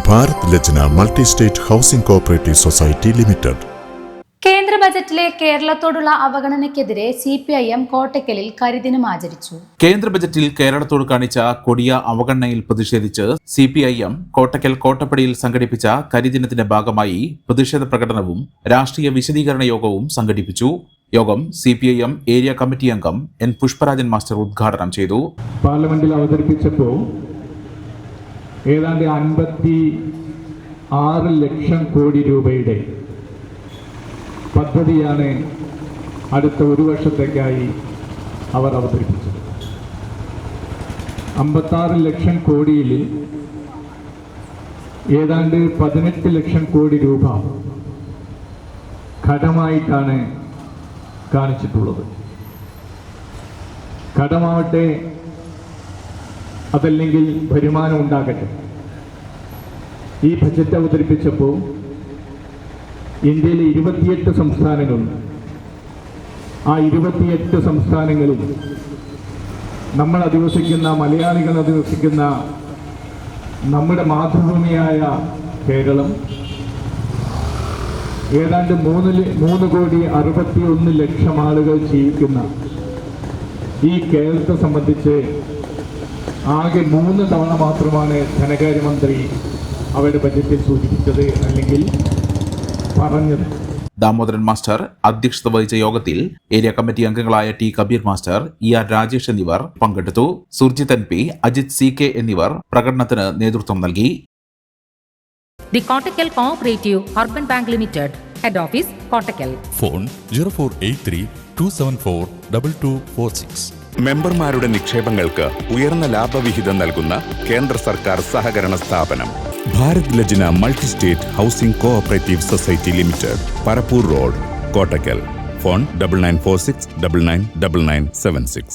Bharat Lajna multi state housing cooperative society limited. കേന്ദ്ര ബജറ്റിലെ കേരളത്തോടുള്ള അവഗണനയ്ക്കെതിരെ CPIM കോട്ടക്കലിൽ കരിദിനം ആചരിച്ചു. കേന്ദ്ര ബജറ്റിൽ കേരളത്തോട് കാണിച്ച കൊടിയ അവഗണനയിൽ പ്രതിഷേധിച്ച് CPIM കോട്ടക്കൽ കോട്ടപ്പടിയിൽ സംഘടിപ്പിച്ച കരിദിനത്തിന്റെ ഭാഗമായി പ്രതിഷേധ പ്രകടനവും രാഷ്ട്രീയ വിശദീകരണ യോഗവും സംഘടിപ്പിച്ചു. യോഗം CPIM ഏരിയ കമ്മിറ്റി അംഗം N. പുഷ്പരാജൻ മാസ്റ്റർ ഉദ്ഘാടനം ചെയ്തു. പാർലമെന്റിൽ അവതരിപ്പിച്ചപ്പോൾ ഏതാണ്ട് 56 ലക്ഷം കോടി രൂപയുടെ പദ്ധതിയാണ് അടുത്ത ഒരു വർഷത്തേക്കായി അവർ അവതരിപ്പിച്ചത്. 56 ലക്ഷം കോടിയിൽ ഏതാണ്ട് 18 ലക്ഷം കോടി രൂപ കടമായിട്ടാണ് കാണിച്ചിട്ടുള്ളത്. കടമാവട്ടെ, അതല്ലെങ്കിൽ വരുമാനം ഉണ്ടാകട്ടെ, ഈ ബജറ്റ് അവതരിപ്പിച്ചപ്പോൾ ഇന്ത്യയിലെ 28 സംസ്ഥാനങ്ങളുണ്ട്. ആ 28 സംസ്ഥാനങ്ങളിൽ നമ്മൾ അധിവസിക്കുന്ന, മലയാളികൾ അധിവസിക്കുന്ന നമ്മുടെ മാതൃഭൂമിയായ കേരളം ഏതാണ്ട് 3,61,00,000 ആളുകൾ ജീവിക്കുന്ന ഈ കേരളത്തെ സംബന്ധിച്ച് ആകെ 3 തവണ മാത്രമാണ് ധനകാര്യമന്ത്രി അവരുടെ ബജറ്റിൽ സൂചിപ്പിച്ചത് അല്ലെങ്കിൽ പറഞ്ഞത്. ദാമോദരൻ മാസ്റ്റർ അധ്യക്ഷത വഹിച്ച യോഗത്തിൽ ഏരിയ കമ്മിറ്റി അംഗങ്ങളായ T. Kabir master, ER Rajesh എന്നിവർ പങ്കെടുത്തു. സുർജിത് NP, അജിത് CK എന്നിവർ പ്രകടനത്തിന് നേതൃത്വം നൽകി. The Kottakkal Cooperative Urban Bank Limited, Head Office, Kottakkal. Phone 0483-274-2246. മെമ്പർമാരുടെ നിക്ഷേപങ്ങൾക്ക് ഉയർന്ന ലാഭവിഹിതം നൽകുന്ന കേന്ദ്ര സർക്കാർ സഹകരണ സ്ഥാപനം Bharat Lajna multi state housing cooperative society limited, Parappur road, Kottakkal. Phone 9946 999976.